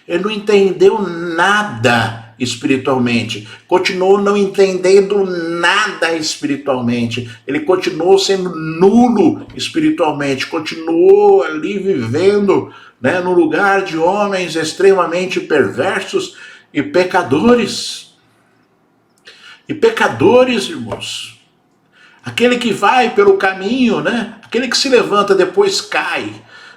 Ele não entendeu nada espiritualmente. Continuou não entendendo nada espiritualmente. Ele continuou sendo nulo espiritualmente. Continuou ali vivendo, né, no lugar de homens extremamente perversos e pecadores. E pecadores, irmãos. Aquele que vai pelo caminho, né? Aquele que se levanta depois cai,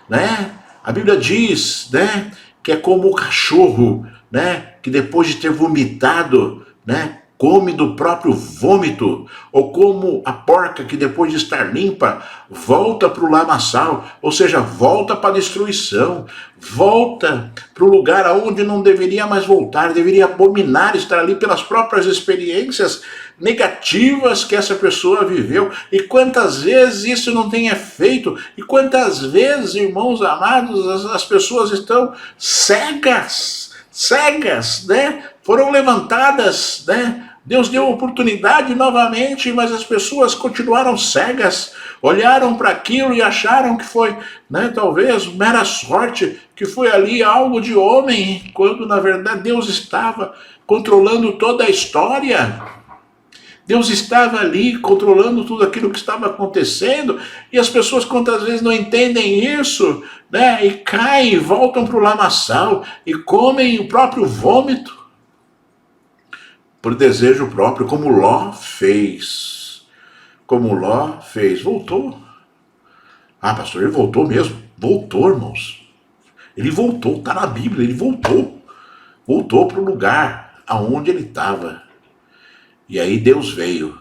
né? A Bíblia diz, né, que é como o cachorro, né, que depois de ter vomitado, né, come do próprio vômito, ou como a porca que depois de estar limpa volta para o lamaçal, ou seja, volta para a destruição, volta para o lugar aonde não deveria mais voltar, deveria abominar estar ali pelas próprias experiências negativas que essa pessoa viveu. E quantas vezes isso não tem efeito, e quantas vezes, irmãos amados, as pessoas estão cegas, né? Foram levantadas, né? Deus deu oportunidade novamente, mas as pessoas continuaram cegas, olharam para aquilo e acharam que foi, né, talvez mera sorte, que foi ali algo de homem, quando na verdade Deus estava controlando toda a história. Deus estava ali controlando tudo aquilo que estava acontecendo, e as pessoas quantas vezes não entendem isso, né? E caem, voltam para o lamaçal e comem o próprio vômito por desejo próprio, como Ló fez. Como Ló fez, voltou. Ah, pastor, ele voltou mesmo? Voltou, irmãos. Ele voltou, está na Bíblia, ele voltou. Voltou para o lugar aonde ele estava. E aí Deus veio.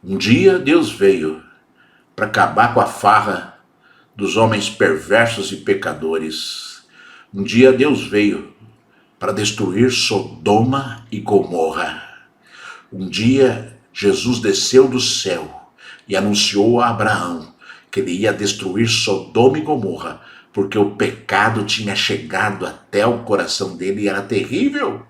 Um dia Deus veio para acabar com a farra dos homens perversos e pecadores. Um dia Deus veio para destruir Sodoma e Gomorra. Um dia Jesus desceu do céu e anunciou a Abraão que ele ia destruir Sodoma e Gomorra, porque o pecado tinha chegado até o coração dele e era terrível.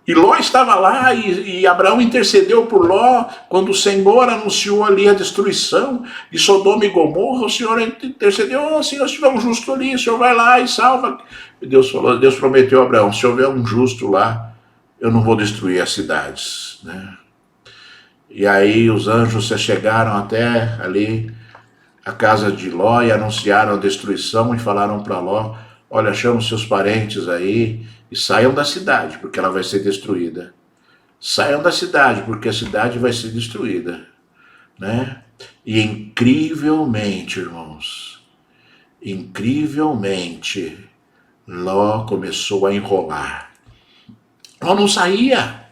E Ló estava lá e Abraão intercedeu por Ló quando o Senhor anunciou ali a destruição de Sodoma e Gomorra. O Senhor intercedeu: oh, se nós tiver um justo ali, o Senhor vai lá e salva. E Deus falou, Deus prometeu a Abraão: se houver um justo lá, eu não vou destruir as cidades, né? E aí os anjos se chegaram até ali a casa de Ló e anunciaram a destruição e falaram para Ló: olha, chama os seus parentes aí e saiam da cidade, porque ela vai ser destruída. Saiam da cidade, porque a cidade vai ser destruída, né? E incrivelmente, irmãos, incrivelmente, Ló começou a enrolar. Ló não saía.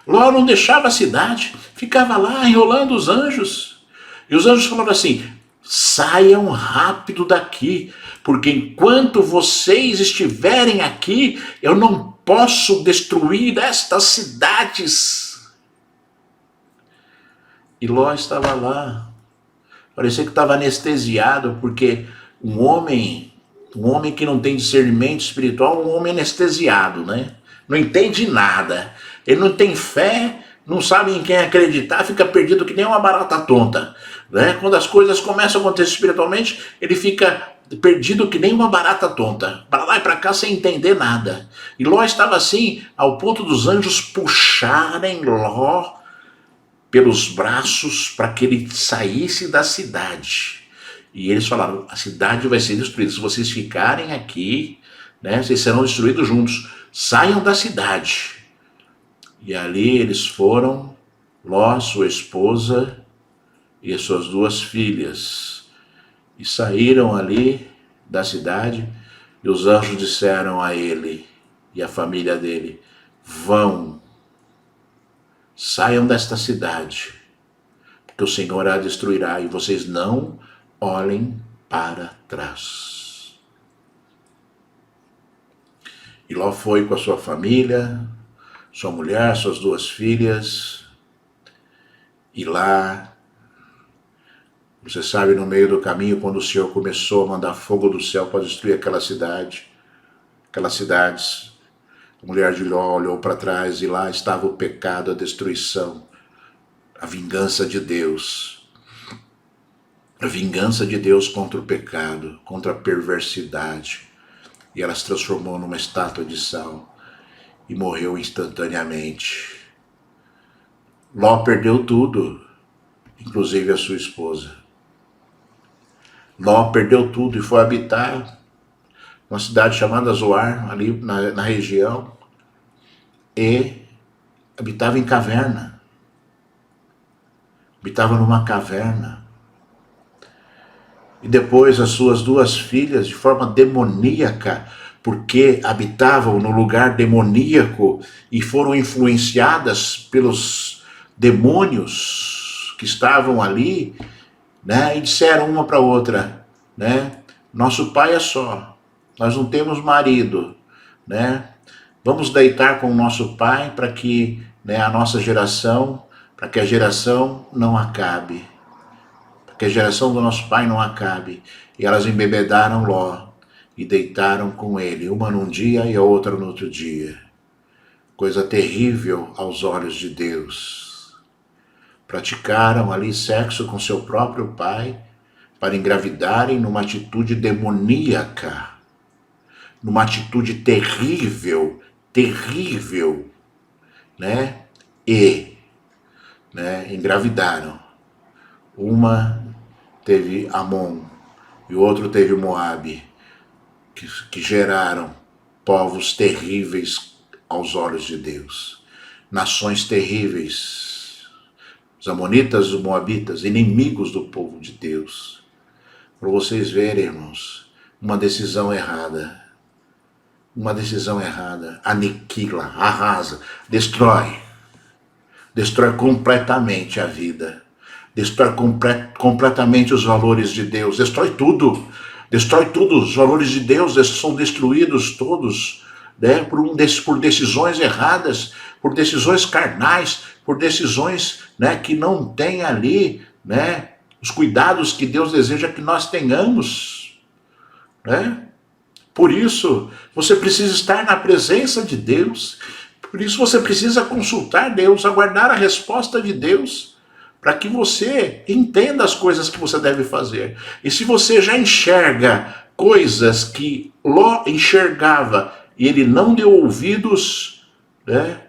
Ló não deixava a cidade, ficava lá enrolando os anjos. E os anjos falaram assim: saiam rápido daqui, porque enquanto vocês estiverem aqui, eu não posso destruir estas cidades. E Ló estava lá, parecia que estava anestesiado, porque um homem que não tem discernimento espiritual, um homem anestesiado, né? Não entende nada, ele não tem fé, não sabe em quem acreditar, fica perdido que nem uma barata tonta, né? Quando as coisas começam a acontecer espiritualmente, ele fica perdido que nem uma barata tonta, para lá e para cá sem entender nada. E Ló estava assim, ao ponto dos anjos puxarem Ló pelos braços para que ele saísse da cidade. E eles falaram: a cidade vai ser destruída, se vocês ficarem aqui, né, vocês serão destruídos juntos, saiam da cidade. E ali eles foram, Ló, sua esposa e as suas duas filhas, e saíram ali da cidade, e os anjos disseram a ele e a família dele: vão, saiam desta cidade, porque o Senhor a destruirá, e vocês não olhem para trás. E Ló foi com a sua família, sua mulher, suas duas filhas, E lá, você sabe, no meio do caminho, quando o Senhor começou a mandar fogo do céu para destruir aquelas cidades, a mulher de Ló olhou para trás e lá estava o pecado, a destruição, a vingança de Deus. A vingança de Deus contra o pecado, contra a perversidade. E ela se transformou numa estátua de sal e morreu instantaneamente. Ló perdeu tudo, inclusive a sua esposa. Ló perdeu tudo e foi habitar uma cidade chamada Zoar, ali na região, e habitava em caverna. Habitava numa caverna. E depois as suas duas filhas, de forma demoníaca, porque habitavam no lugar demoníaco e foram influenciadas pelos demônios que estavam ali, né? E disseram uma para outra, né? Nosso pai é só, nós não temos marido, né? Vamos deitar com o nosso pai para que, né, a nossa geração, para que a geração não acabe. Que a geração do nosso pai não acabe. E elas embebedaram Ló e deitaram com ele, uma num dia e a outra no outro dia. Coisa terrível aos olhos de Deus. Praticaram ali sexo com seu próprio pai para engravidarem numa atitude demoníaca, numa atitude terrível, terrível, né? E, né, engravidaram. Uma teve Amon e o outro teve Moabe, que geraram povos terríveis aos olhos de Deus. Nações terríveis. Os amonitas e os moabitas, inimigos do povo de Deus. Para vocês verem, irmãos, uma decisão errada. Uma decisão errada. Aniquila, arrasa, destrói. Destrói completamente a vida. Destrói completamente os valores de Deus, destrói tudo, os valores de Deus são destruídos todos, né, por decisões erradas, por decisões carnais, por decisões, né, que não tem ali, né, os cuidados que Deus deseja que nós tenhamos, né? Por isso, você precisa estar na presença de Deus, por isso você precisa consultar Deus, aguardar a resposta de Deus, para que você entenda as coisas que você deve fazer. E se você já enxerga coisas que Ló enxergava e ele não deu ouvidos, né?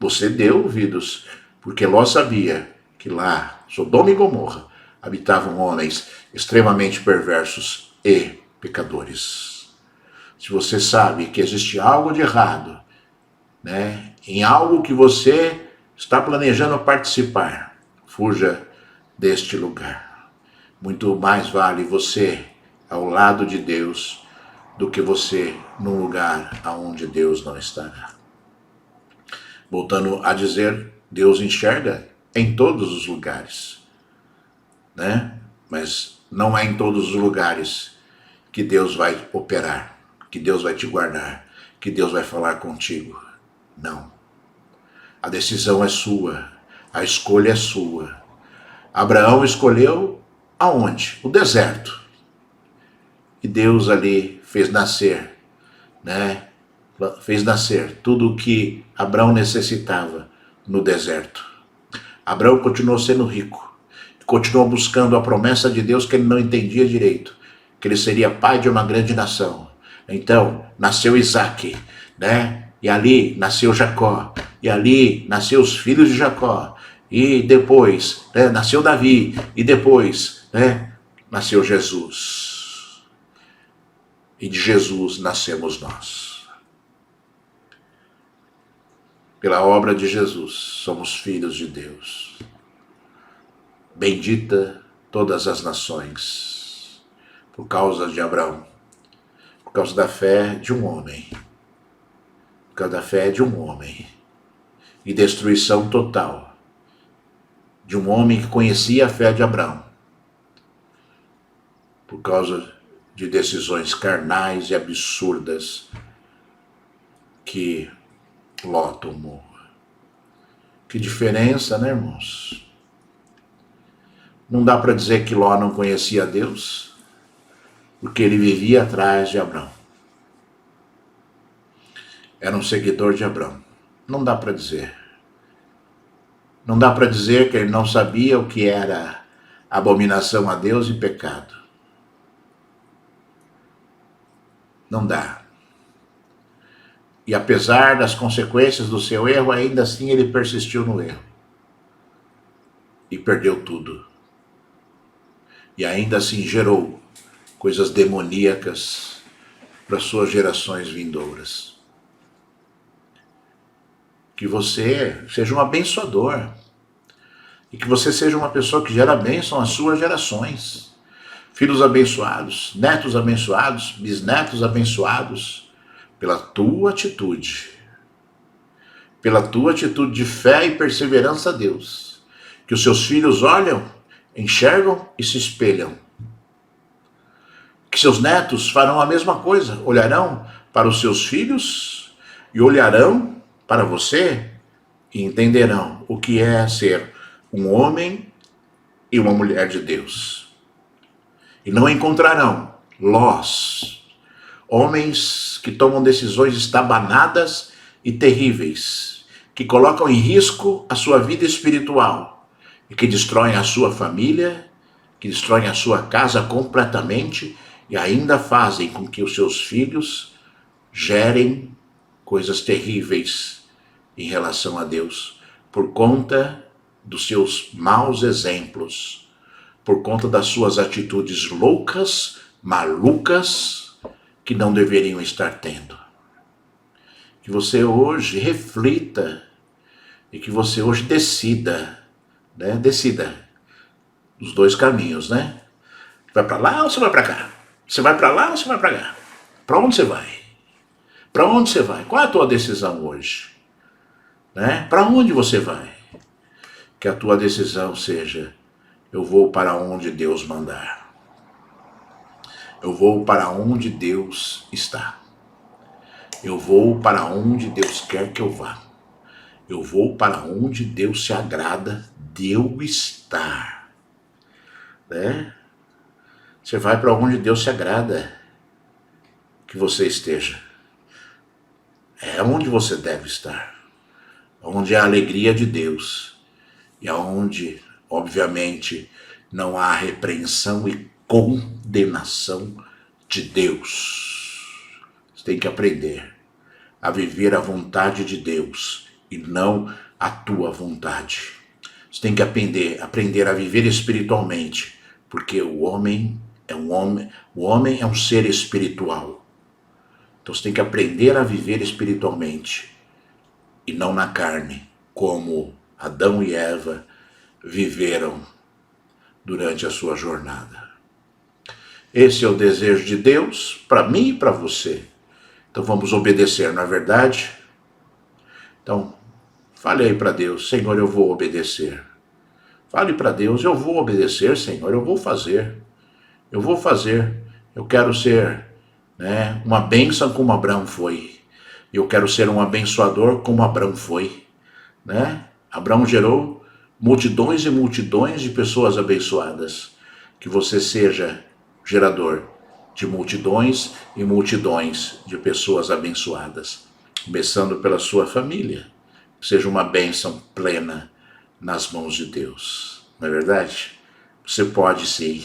Você deu ouvidos, porque Ló sabia que lá, Sodoma e Gomorra, habitavam homens extremamente perversos e pecadores. Se você sabe que existe algo de errado, né, em algo que você está planejando participar, fuja deste lugar. Muito mais vale você ao lado de Deus do que você num lugar aonde Deus não estará. Voltando a dizer, Deus enxerga em todos os lugares, né? Mas não é em todos os lugares que Deus vai operar, que Deus vai te guardar, que Deus vai falar contigo. Não. A decisão é sua. A escolha é sua. Abraão escolheu aonde? O deserto. E Deus ali fez nascer, né? Fez nascer tudo o que Abraão necessitava no deserto. Abraão continuou sendo rico. Continuou buscando a promessa de Deus que ele não entendia direito. Que ele seria pai de uma grande nação. Então, nasceu Isaque, né? E ali nasceu Jacó. E ali nasceu os filhos de Jacó. E depois, né, nasceu Davi. E depois, né, nasceu Jesus. E de Jesus nascemos nós. Pela obra de Jesus, somos filhos de Deus. Bendita todas as nações, por causa de Abraão, por causa da fé de um homem. Por causa da fé de um homem. E destruição total de um homem que conhecia a fé de Abraão, por causa de decisões carnais e absurdas que Ló tomou. Que diferença, né, irmãos? Não dá para dizer que Ló não conhecia Deus, porque ele vivia atrás de Abrão. Era um seguidor de Abrão. Não dá para dizer. Não dá para dizer que ele não sabia o que era abominação a Deus e pecado. Não dá. E apesar das consequências do seu erro, ainda assim ele persistiu no erro. E perdeu tudo. E ainda assim gerou coisas demoníacas para suas gerações vindouras. Que você seja um abençoador. E que você seja uma pessoa que gera bênção às suas gerações. Filhos abençoados, netos abençoados, bisnetos abençoados, pela tua atitude. Pela tua atitude de fé e perseverança a Deus. Que os seus filhos olham, enxergam e se espelham. Que seus netos farão a mesma coisa, olharão para os seus filhos e olharão para você e entenderão o que é ser um homem e uma mulher de Deus. E não encontrarão Lós, homens que tomam decisões estabanadas e terríveis, que colocam em risco a sua vida espiritual e que destroem a sua família, que destroem a sua casa completamente e ainda fazem com que os seus filhos gerem coisas terríveis em relação a Deus, por conta dos seus maus exemplos, por conta das suas atitudes loucas, malucas, que não deveriam estar tendo. Que você hoje reflita e que você hoje decida, né? Decida os dois caminhos, né? Vai para lá ou você vai para cá? Você vai para lá ou você vai para cá? Para onde você vai? Para onde você vai? Qual é a tua decisão hoje? Né? Para onde você vai? Que a tua decisão seja: eu vou para onde Deus mandar. Eu vou para onde Deus está. Eu vou para onde Deus quer que eu vá. Eu vou para onde Deus se agrada de eu estar. Né? Você vai para onde Deus se agrada que você esteja. É onde você deve estar. Onde é a alegria de Deus. E aonde, obviamente, não há repreensão e condenação de Deus. Você tem que aprender a viver a vontade de Deus e não a tua vontade. Você tem que aprender a viver espiritualmente, porque o homem é um ser espiritual. Então você tem que aprender a viver espiritualmente e não na carne, como Adão e Eva viveram durante a sua jornada. Esse é o desejo de Deus para mim e para você. Então vamos obedecer, não é verdade? Então, fale aí para Deus: Senhor, eu vou obedecer. Fale para Deus: eu vou obedecer, Senhor, eu vou fazer. Eu vou fazer. Eu quero ser, né, uma bênção como Abraão foi. Eu quero ser um abençoador como Abraão foi. Né? Abraão gerou multidões e multidões de pessoas abençoadas. Que você seja gerador de multidões e multidões de pessoas abençoadas, começando pela sua família. Seja uma bênção plena nas mãos de Deus. Não é verdade? Você pode sim.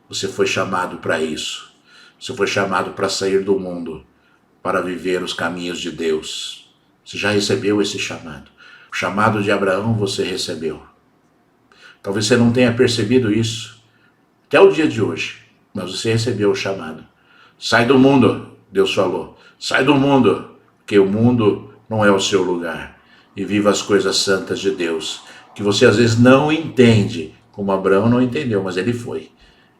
Você foi chamado para isso. Você foi chamado para sair do mundo, para viver os caminhos de Deus. Você já recebeu esse chamado. O chamado de Abraão você recebeu. Talvez você não tenha percebido isso até o dia de hoje, mas você recebeu o chamado. Sai do mundo, Deus falou. Sai do mundo, porque o mundo não é o seu lugar. E viva as coisas santas de Deus, que você às vezes não entende, como Abraão não entendeu, mas ele foi.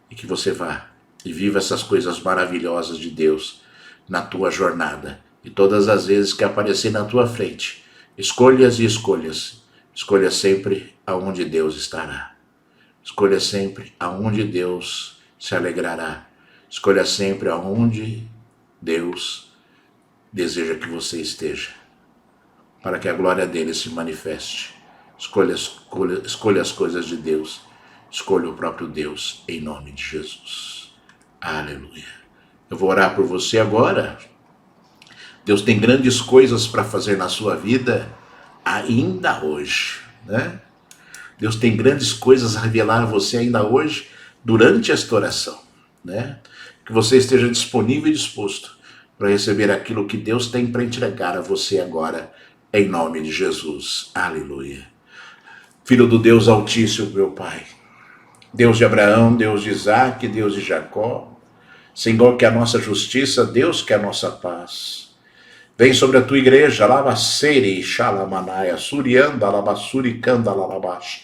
E que você vá e viva essas coisas maravilhosas de Deus na tua jornada. E todas as vezes que aparecer na tua frente, escolhas e escolhas. Escolha sempre aonde Deus estará. Escolha sempre aonde Deus se alegrará. Escolha sempre aonde Deus deseja que você esteja, para que a glória dele se manifeste. Escolha as coisas de Deus escolha o próprio Deus, em nome de Jesus. Aleluia. Eu vou orar por você agora. Deus tem grandes coisas para fazer na sua vida ainda hoje, né? Deus tem grandes coisas a revelar a você ainda hoje, durante esta oração, né? Que você esteja disponível e disposto para receber aquilo que Deus tem para entregar a você agora, em nome de Jesus. Aleluia. Filho do Deus Altíssimo, meu Pai, Deus de Abraão, Deus de Isaac, Deus de Jacó, Senhor, que é a nossa justiça, Deus, que é a nossa paz. Vem sobre a tua igreja, Lavaceri, Xalamanaia, Surianda, Lavassuri, Canda, Lalabash.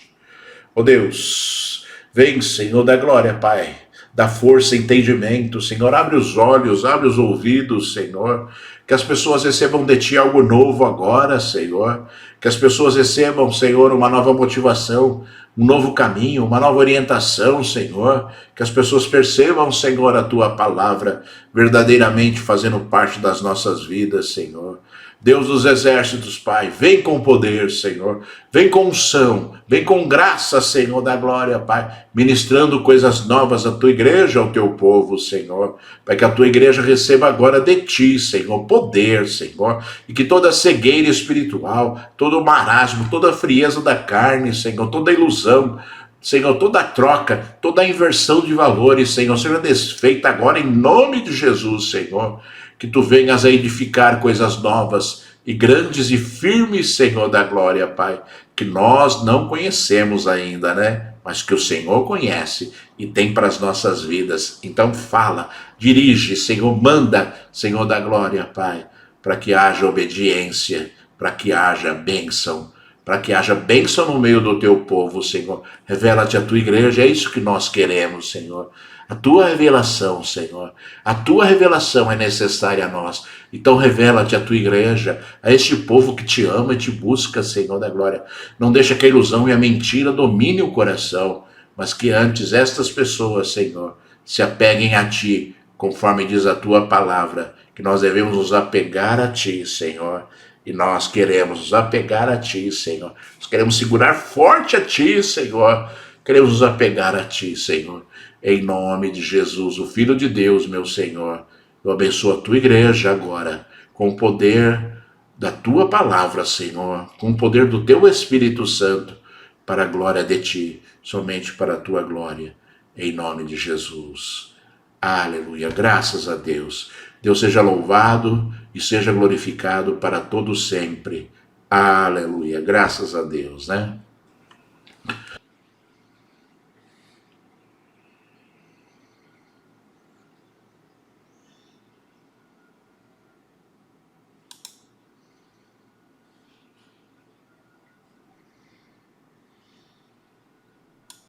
Ó Deus, vem, Senhor da glória, Pai, dá força e entendimento, Senhor, abre os olhos, abre os ouvidos, Senhor, que as pessoas recebam de Ti algo novo agora, Senhor, que as pessoas recebam, Senhor, uma nova motivação, um novo caminho, uma nova orientação, Senhor, que as pessoas percebam, Senhor, a Tua palavra verdadeiramente fazendo parte das nossas vidas, Senhor. Deus dos exércitos, Pai, vem com poder, Senhor, vem com unção, vem com graça, Senhor da glória, Pai, ministrando coisas novas à tua igreja, ao teu povo, Senhor, para que a tua igreja receba agora de ti, Senhor, poder, Senhor, e que toda cegueira espiritual, todo marasmo, toda frieza da carne, Senhor, toda ilusão, Senhor, toda troca, toda inversão de valores, Senhor, seja desfeita agora em nome de Jesus, Senhor. Que tu venhas a edificar coisas novas e grandes e firmes, Senhor da glória, Pai, que nós não conhecemos ainda, né? Mas que o Senhor conhece e tem para as nossas vidas. Então fala, dirige, Senhor, manda, Senhor da glória, Pai, para que haja obediência, para que haja bênção, para que haja bênção no meio do teu povo, Senhor. Revela-te a tua igreja, é isso que nós queremos, Senhor. A tua revelação, Senhor. A tua revelação é necessária a nós. Então revela-te a tua igreja, a este povo que te ama e te busca, Senhor da glória. Não deixa que a ilusão e a mentira domine o coração, mas que antes estas pessoas, Senhor, se apeguem a ti, conforme diz a tua palavra, que nós devemos nos apegar a ti, Senhor. E nós queremos nos apegar a ti, Senhor. Nós queremos segurar forte a ti, Senhor. Queremos nos apegar a ti, Senhor. Em nome de Jesus, o Filho de Deus, meu Senhor. Eu abençoo a tua igreja agora, com o poder da tua palavra, Senhor. Com o poder do teu Espírito Santo, para a glória de ti, somente para a tua glória. Em nome de Jesus. Aleluia. Graças a Deus. Deus seja louvado e seja glorificado para todo sempre. Aleluia. Graças a Deus, né?